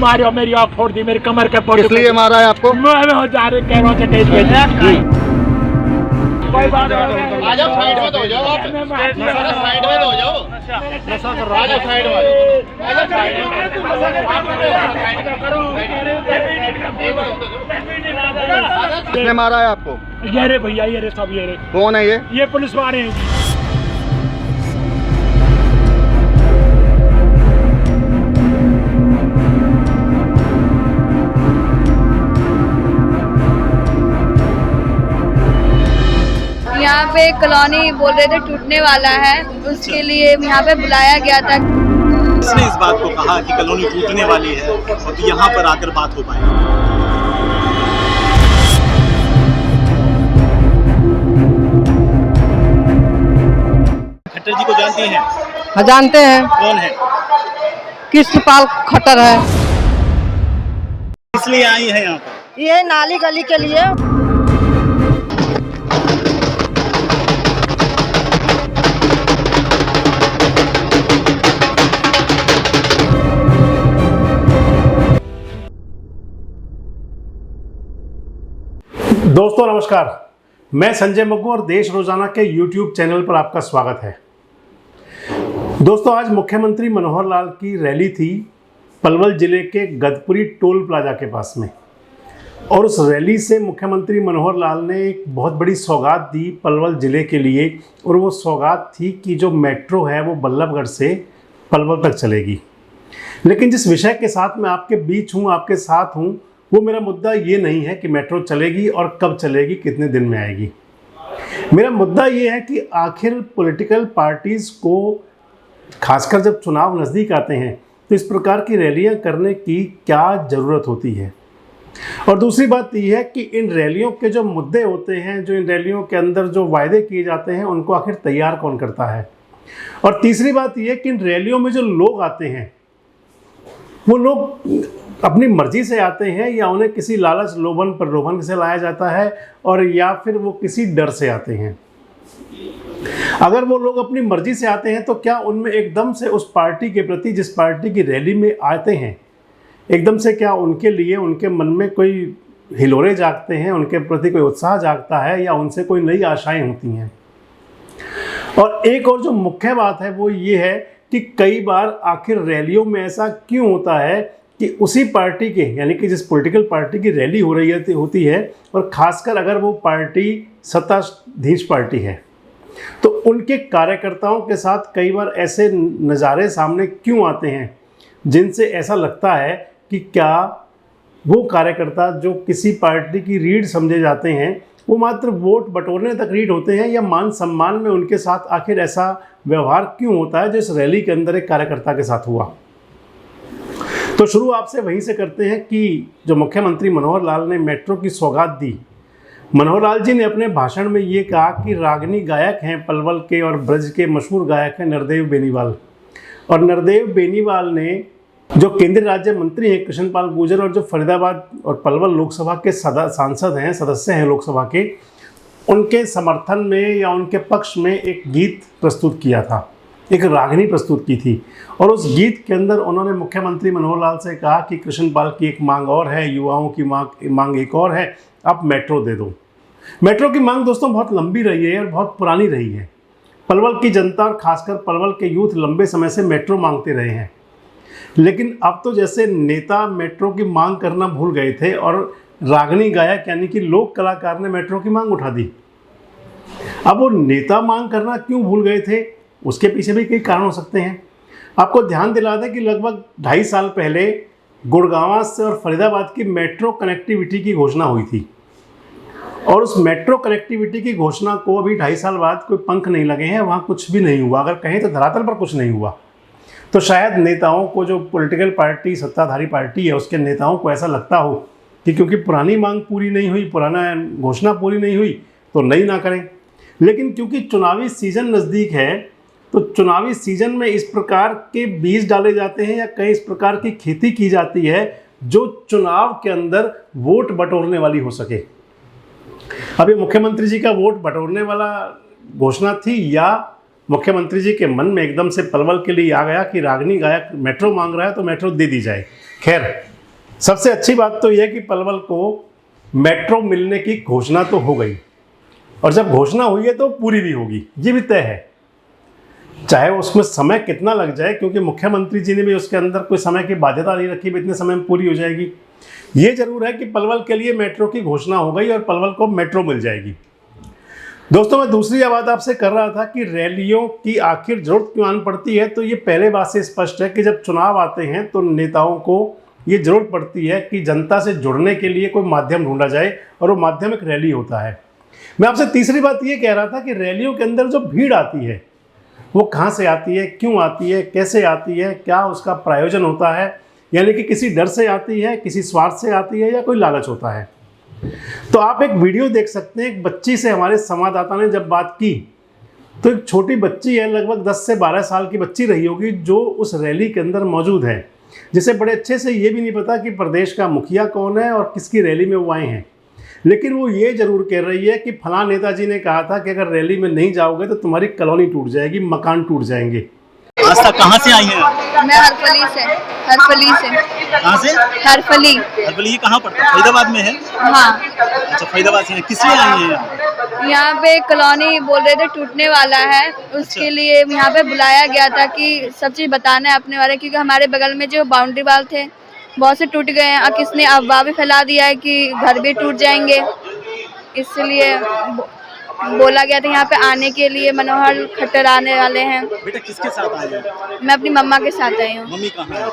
मारो, मेरी आँख फोड़ दी, मेरी कमर के फोड़। इसलिए मारा है आपको? मैं जा रहे कह रहा हूँ स्टेज पे। कोई बात नहीं, आ जाओ साइड में तो हो जाओ आप, साइड में तो हो जाओ। नशा कर रहा है, साइड में आ जाओ, साइड में। किसने मारा है आपको? ये रे भैया, ये रे सब, ये रे। कौन है ये पुलिस वाले हैं। यहाँ पे कॉलोनी बोल रहे थे टूटने वाला है, उसके लिए यहाँ पे बुलाया गया था। किसने इस बात को कहा कि कॉलोनी टूटने वाली है और तो यहाँ पर आकर बात हो पाएगी? खट्टर जी को जानती हैं? हाँ जानते हैं। कौन है? कृष्णपाल खट्टर है। इसलिए आई है यहाँ पर? ये नाली गली के लिए। दोस्तों नमस्कार, मैं संजय मग्गू और देश रोजाना के YouTube चैनल पर आपका स्वागत है। दोस्तों आज मुख्यमंत्री मनोहर लाल की रैली थी पलवल जिले के गदपुरी टोल प्लाजा के पास में, और उस रैली से मुख्यमंत्री मनोहर लाल ने एक बहुत बड़ी सौगात दी पलवल जिले के लिए, और वो सौगात थी कि जो मेट्रो है वो बल्लभगढ़ से पलवल तक चलेगी। लेकिन जिस विषय के साथ मैं आपके बीच हूँ, आपके साथ हूँ, वो मेरा मुद्दा ये नहीं है कि मेट्रो चलेगी और कब चलेगी, कितने दिन में आएगी। मेरा मुद्दा ये है कि आखिर पॉलिटिकल पार्टीज़ को, खासकर जब चुनाव नज़दीक आते हैं, तो इस प्रकार की रैलियां करने की क्या ज़रूरत होती है। और दूसरी बात यह है कि इन रैलियों के जो मुद्दे होते हैं, जो इन रैलियों के अंदर जो वायदे किए जाते हैं, उनको आखिर तैयार कौन करता है। और तीसरी बात यह है कि इन रैलियों में जो लोग आते हैं, वो लोग अपनी मर्जी से आते हैं या उन्हें किसी लालच लोभन प्रलोभन से लाया जाता है, और या फिर वो किसी डर से आते हैं। अगर वो लोग अपनी मर्जी से आते हैं तो क्या उनमें एकदम से उस पार्टी के प्रति, जिस पार्टी की रैली में आते हैं, एकदम से क्या उनके लिए, उनके मन में कोई हिलोरे जागते हैं, उनके प्रति कोई उत्साह जागता है, या उनसे कोई नई आशाएं होती हैं। और एक और जो मुख्य बात है वो ये है कि कई बार आखिर रैलियों में ऐसा क्यों होता है कि उसी पार्टी के, यानी कि जिस पॉलिटिकल पार्टी की रैली हो रही होती है, और ख़ासकर अगर वो पार्टी सत्ताधीश पार्टी है, तो उनके कार्यकर्ताओं के साथ कई बार ऐसे नज़ारे सामने क्यों आते हैं जिनसे ऐसा लगता है कि क्या वो कार्यकर्ता जो किसी पार्टी की रीढ़ समझे जाते हैं, वो मात्र वोट बटोरने तक रीढ़ होते हैं, या मान सम्मान में उनके साथ आखिर ऐसा व्यवहार क्यों होता है जो इस रैली के अंदर एक कार्यकर्ता के साथ हुआ। तो शुरू आपसे वहीं से करते हैं कि जो मुख्यमंत्री मनोहर लाल ने मेट्रो की सौगात दी। मनोहर लाल जी ने अपने भाषण में ये कहा कि रागनी गायक हैं पलवल के और ब्रज के मशहूर गायक हैं नरदेव बेनीवाल, और नरदेव बेनीवाल ने जो केंद्रीय राज्य मंत्री हैं कृष्णपाल गुर्जर, और जो फरीदाबाद और पलवल लोकसभा के सांसद हैं, सदस्य हैं लोकसभा के, उनके समर्थन में या उनके पक्ष में एक गीत प्रस्तुत किया था, एक रागनी प्रस्तुत की थी। और उस गीत के अंदर उन्होंने मुख्यमंत्री मनोहर लाल से कहा कि कृष्णपाल की एक मांग और है, युवाओं की मांग एक और है, आप मेट्रो दे दो। मेट्रो की मांग दोस्तों बहुत लंबी रही है और बहुत पुरानी रही है। पलवल की जनता और खासकर पलवल के यूथ लंबे समय से मेट्रो मांगते रहे हैं। लेकिन अब तो जैसे नेता मेट्रो की मांग करना भूल गए थे, और रागनी गायक यानी कि लोक कलाकार ने मेट्रो की मांग उठा दी। अब वो नेता मांग करना क्यों भूल गए थे, उसके पीछे भी कई कारण हो सकते हैं। आपको ध्यान दिला दें कि लगभग 2.5 साल पहले गुड़गांव से और फरीदाबाद की मेट्रो कनेक्टिविटी की घोषणा हुई थी, और उस मेट्रो कनेक्टिविटी की घोषणा को अभी 2.5 साल बाद कोई पंख नहीं लगे हैं, वहाँ कुछ भी नहीं हुआ। अगर कहें तो धरातल पर कुछ नहीं हुआ। तो शायद नेताओं को, जो पॉलिटिकल पार्टी, सत्ताधारी पार्टी है, उसके नेताओं को ऐसा लगता हो कि क्योंकि पुरानी मांग पूरी नहीं हुई, पुराना घोषणा पूरी नहीं हुई, तो नई ना करें। लेकिन क्योंकि चुनावी सीजन नज़दीक है, तो चुनावी सीजन में इस प्रकार के बीज डाले जाते हैं या कई इस प्रकार की खेती की जाती है जो चुनाव के अंदर वोट बटोरने वाली हो सके। अब ये मुख्यमंत्री जी का वोट बटोरने वाला घोषणा थी, या मुख्यमंत्री जी के मन में एकदम से पलवल के लिए आ गया कि रागनी गायक मेट्रो मांग रहा है तो मेट्रो दे दी जाए। खैर, सबसे अच्छी बात तो यह कि पलवल को मेट्रो मिलने की घोषणा तो हो गई, और जब घोषणा हुई है तो पूरी भी होगी, ये भी तय है, चाहे उसमें समय कितना लग जाए, क्योंकि मुख्यमंत्री जी ने भी उसके अंदर कोई समय की बाध्यता नहीं रखी, इतने समय में पूरी हो जाएगी। ये जरूर है कि पलवल के लिए मेट्रो की घोषणा हो गई और पलवल को मेट्रो मिल जाएगी। दोस्तों, मैं दूसरी बात आपसे कर रहा था कि रैलियों की आखिर जरूरत क्यों आन पड़ती है, तो ये पहले बात से स्पष्ट है कि जब चुनाव आते हैं तो नेताओं को ये जरूरत पड़ती है कि जनता से जुड़ने के लिए कोई माध्यम ढूंढा जाए, और वो माध्यम एक रैली होता है। मैं आपसे तीसरी बात ये कह रहा था कि रैलियों के अंदर जो भीड़ आती है वो कहाँ से आती है, क्यों आती है, कैसे आती है, क्या उसका प्रायोजन होता है, यानी कि किसी डर से आती है, किसी स्वार्थ से आती है, या कोई लालच होता है। तो आप एक वीडियो देख सकते हैं, एक बच्ची से हमारे संवाददाता ने जब बात की तो एक छोटी बच्ची है, लगभग 10 से 12 साल की बच्ची रही होगी, जो उस रैली के अंदर मौजूद है, जिसे बड़े अच्छे से ये भी नहीं पता कि प्रदेश का मुखिया कौन है और किसकी रैली में वो आए हैं, लेकिन वो ये जरूर कह रही है कि फलां नेताजी ने कहा था कि अगर रैली में नहीं जाओगे तो तुम्हारी कॉलोनी टूट जाएगी, मकान टूट जाएंगे। आज तक कहाँ से आई हैं आप? मैं हरफली से। कहाँ से? हरफली। हरफली ये कहाँ पड़ता है? फरीदाबाद में है? हाँ। अच्छा, फरीदाबाद से हैं। किस लिए आई हैं यहाँ पे कॉलोनी बोल रहे थे टूटने वाला है, उसके लिए यहाँ पे बुलाया गया था कि सब चीज़ बताना है अपने बारे में, क्योंकि हमारे बगल में जो बाउंड्री वाल थे बहुत से टूट गए हैं, और किसने अफवाह भी फैला दिया है कि घर भी टूट जाएंगे, इसलिए बोला गया था यहाँ पे आने के लिए। मनोहर खट्टर आने वाले हैं। बेटा किसके साथ आए हैं? मैं अपनी मम्मा के साथ आई हूँ। मम्मी कहाँ है?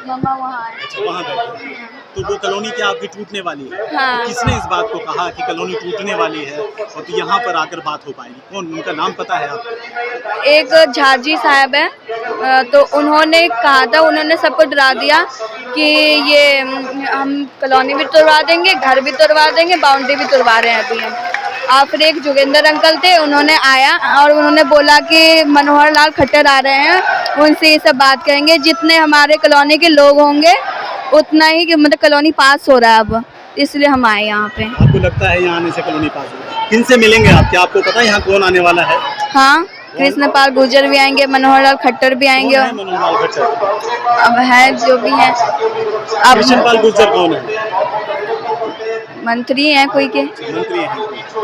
मम्मा वहाँ है। अच्छा, वहाँ बैठे हैं। तो वो कॉलोनी क्या आपकी टूटने वाली है? हाँ। तो किसने इस बात को कहा कि कॉलोनी टूटने वाली है और तो यहाँ पर आकर बात हो पाएगी? कौन, उनका नाम पता है आपको? एक झाजी साहब है, तो उन्होंने कहा था, उन्होंने सबको डरा दिया कि ये हम कॉलोनी भी तोड़वा देंगे, घर भी तोड़वा देंगे, बाउंड्री भी तोड़वा रहे हैं अभी हम। और फिर एक जोगेंद्र अंकल थे, उन्होंने आया और उन्होंने बोला कि मनोहर लाल खट्टर आ रहे हैं, उनसे ये सब बात करेंगे, जितने हमारे कॉलोनी के लोग होंगे उतना ही, कि मतलब कॉलोनी पास हो रहा है अब, इसलिए हम आए यहाँ पे। आपको लगता है यहाँ आने से कॉलोनी पास होगी? किन से मिलेंगे आप? क्या आपको पता है यहाँ कौन आने वाला है? हाँ, कृष्णपाल गुर्जर भी आएंगे, मनोहर लाल खट्टर भी आएंगे, कौन है मनोहर लाल खट्टर? अब है जो भी है। अब कृष्णपाल गुर्जर कौन है? मंत्री हैं कोई के। मंत्री हैं।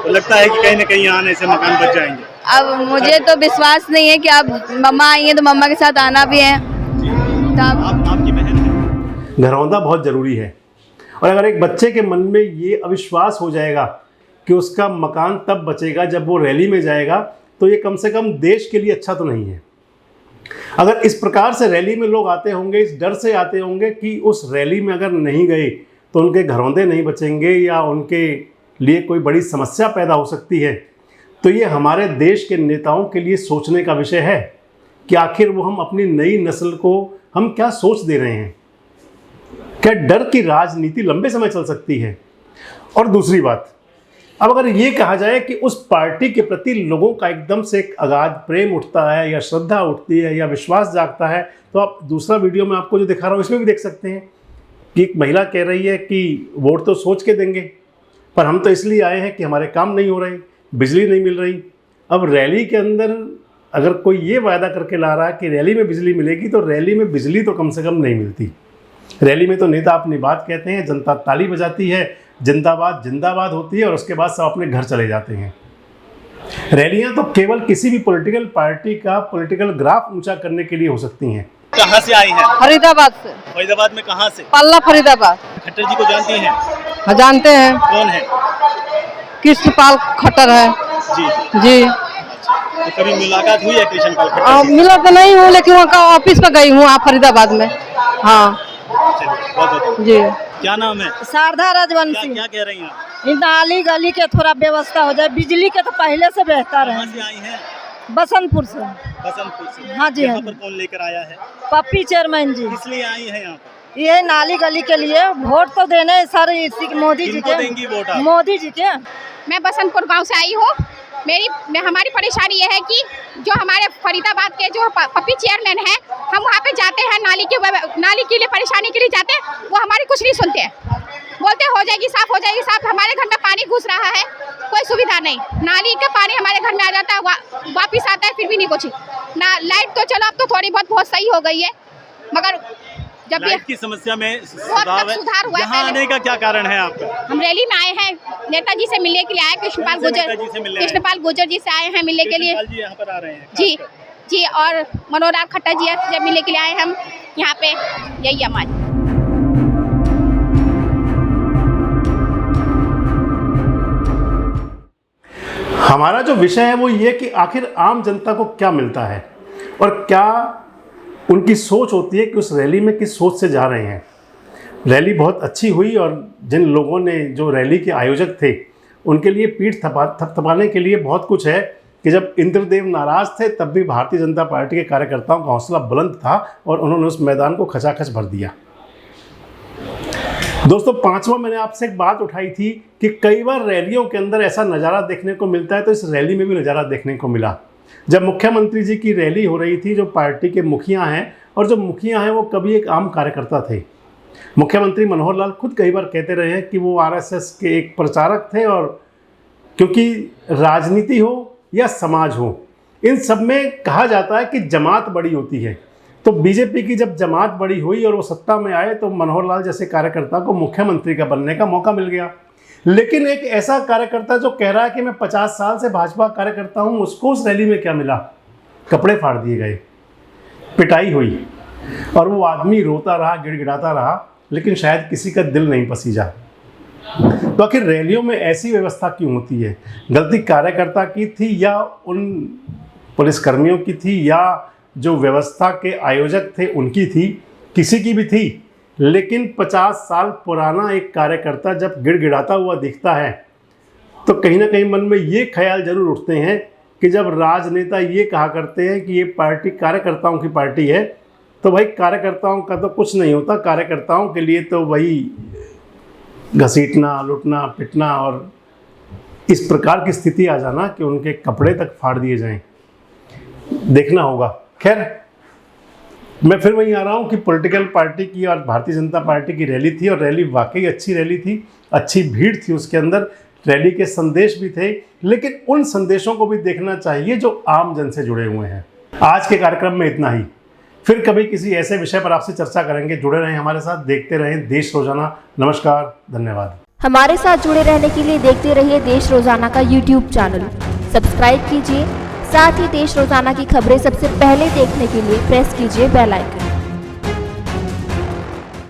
तो लगता है कि कहीं ना कहीं यहाँ आने से मकान बच जाएंगे। अब मुझे तो विश्वास नहीं है कि अब मम्मा आई है तो मम्मा के साथ आना भी है। आपकी बहन है। घरौंदा बहुत ज़रूरी है, और अगर एक बच्चे के मन में ये अविश्वास हो जाएगा कि उसका मकान तब बचेगा जब वो रैली में जाएगा, तो ये कम से कम देश के लिए अच्छा तो नहीं है। अगर इस प्रकार से रैली में लोग आते होंगे, इस डर से आते होंगे कि उस रैली में अगर नहीं गए तो उनके घरौंदे नहीं बचेंगे या उनके लिए कोई बड़ी समस्या पैदा हो सकती है, तो ये हमारे देश के नेताओं के लिए सोचने का विषय है कि आखिर वो हम अपनी नई नस्ल को हम क्या सोच दे रहे हैं। क्या डर की राजनीति लंबे समय चल सकती है? और दूसरी बात, अब अगर ये कहा जाए कि उस पार्टी के प्रति लोगों का एकदम से एक अगाध प्रेम उठता है या श्रद्धा उठती है या विश्वास जागता है, तो आप दूसरा वीडियो में आपको जो दिखा रहा हूँ इसमें भी देख सकते हैं कि एक महिला कह रही है कि वोट तो सोच के देंगे, पर हम तो इसलिए आए हैं कि हमारे काम नहीं हो रहे, बिजली नहीं मिल रही। अब रैली के अंदर अगर कोई ये वायदा करके ला रहा है कि रैली में बिजली मिलेगी, तो रैली में बिजली तो कम से कम नहीं मिलती। रैली में तो नेता अपनी बात कहते हैं, जनता ताली बजाती है, जिंदाबाद जिंदाबाद होती है, और उसके बाद सब अपने घर चले जाते हैं। रैलियां तो केवल किसी भी पॉलिटिकल पार्टी का पॉलिटिकल ग्राफ ऊंचा करने के लिए हो सकती हैं। कहाँ से आई हैं? फरीदाबाद से। फरीदाबाद में कहाँ से? पल्ला फरीदाबाद। खट्टर जी को जानती हैं? हाँ, जानते हैं। कौन है? कृष्णपाल खट्टर है। जी जी। तो कभी मुलाकात हुई है कृष्णपाल खट्टर जी? मिला तो नहीं हूँ, लेकिन वहाँ का ऑफिस में गई हूँ, आप फरीदाबाद में। हाँ चलिए, बहुत जी। क्या नाम है? शारदा राजवंशी। क्या कह रही हैं आप? नाली गली के थोड़ा व्यवस्था हो जाए, बिजली के तो पहले से बेहतर कहाँ है। से आई हैं? बसंतपुर से। बसंतपुर से। हाँ जी, यहाँ हाँ पर जी। कौन लेकर आया है? पप्पी चेयरमैन जी। इसलिए आई है यहाँ पर? ये नाली गली के लिए वोट तो देने सर इसी मोदी जी किनको देंगी वोट के। आप? मोदी जी के। मैं बसंतपुर गांव से आई हूँ। हमारी परेशानी ये है कि जो हमारे फरीदाबाद के जो पप्पी चेयरमैन हैं, हम वहाँ पे जाते हैं नाली के लिए परेशानी के लिए जाते हैं, वो हमारी कुछ नहीं सुनते हैं। बोलते हो जाएगी साफ, हो जाएगी साफ। हमारे घर में पानी घुस रहा है, कोई सुविधा नहीं। नाली का पानी हमारे घर में आ जाता है, वापिस आता है, फिर भी नहीं कुछ ना। लाइट तो चलो अब तो थोड़ी बहुत सही हो गई है, मगर जब भी लाइट की समस्या में बहुत सुधार हुआ है। यहाँ आने का क्या कारण है आपका? हम रैली में आए हैं, नेताजी से मिलने के लिए आए, कृष्णपाल गुर्जर जी से आए हैं मिलने के लिए। जी यहाँ पर आ रहे हैं जी जी, और मनोहर लाल खट्टर जी से मिलने के लिए आए हम यहाँ पे, यही हमारी। हमारा जो विषय है वो ये कि आखिर आम जनता को क्या मिलता है और क्या उनकी सोच होती है कि उस रैली में किस सोच से जा रहे हैं। रैली बहुत अच्छी हुई और जिन लोगों ने, जो रैली के आयोजक थे, उनके लिए पीठ थपथपाने के लिए बहुत कुछ है कि जब इंद्रदेव नाराज थे तब भी भारतीय जनता पार्टी के कार्यकर्ताओं का हौसला बुलंद था और उन्होंने उस मैदान को खचाखच भर दिया। दोस्तों, पांचवा मैंने आपसे एक बात उठाई थी कि कई बार रैलियों के अंदर ऐसा नज़ारा देखने को मिलता है, तो इस रैली में भी नज़ारा देखने को मिला। जब मुख्यमंत्री जी की रैली हो रही थी, जो पार्टी के मुखिया हैं, और जो मुखिया हैं वो कभी एक आम कार्यकर्ता थे। मुख्यमंत्री मनोहर लाल खुद कई बार कहते रहे हैं कि वो आरएसएस के एक प्रचारक थे, और क्योंकि राजनीति हो या समाज हो, इन सब में कहा जाता है कि जमात बड़ी होती है। तो बीजेपी की जब जमात बड़ी हुई और वो सत्ता में आए तो मनोहर लाल जैसे कार्यकर्ता को मुख्यमंत्री का बनने का मौका मिल गया। लेकिन एक ऐसा कार्यकर्ता जो कह रहा है कि मैं 50 साल से भाजपा कार्यकर्ता हूं, उसको उस रैली में क्या मिला? कपड़े फाड़ दिए गए, पिटाई हुई, और वो आदमी रोता रहा, गिड़गिड़ाता रहा, लेकिन शायद किसी का दिल नहीं पसीजा। तो आखिर रैलियों में ऐसी व्यवस्था क्यों होती है? गलती कार्यकर्ता की थी या उन पुलिसकर्मियों की थी या जो व्यवस्था के आयोजक थे उनकी थी? किसी की भी थी। लेकिन 50 साल पुराना एक कार्यकर्ता जब गिड़गिड़ाता हुआ दिखता है तो कहीं ना कहीं मन में ये ख्याल जरूर उठते हैं कि जब राजनेता ये कहा करते हैं कि ये पार्टी कार्यकर्ताओं की पार्टी है, तो भाई कार्यकर्ताओं का तो कुछ नहीं होता। कार्यकर्ताओं के लिए तो वही घसीटना, लुटना, पिटना और इस प्रकार की स्थिति आ जाना कि उनके कपड़े तक फाड़ दिए जाएं, देखना होगा। खैर, मैं फिर वहीं आ रहा हूँ कि पॉलिटिकल पार्टी की और भारतीय जनता पार्टी की रैली थी, और रैली वाकई अच्छी रैली थी, अच्छी भीड़ थी उसके अंदर, रैली के संदेश भी थे, लेकिन उन संदेशों को भी देखना चाहिए जो आम जन से जुड़े हुए हैं। आज के कार्यक्रम में इतना ही। फिर कभी किसी ऐसे विषय पर आपसे चर्चा करेंगे। जुड़े रहें हमारे साथ, देखते रहें देश रोजाना। नमस्कार, धन्यवाद। हमारे साथ जुड़े रहने के लिए देखते रहिए देश रोजाना का YouTube चैनल। सब्सक्राइब कीजिए, साथ ही देश रोजाना की खबरें सबसे पहले देखने के लिए प्रेस कीजिए बेल आइकन।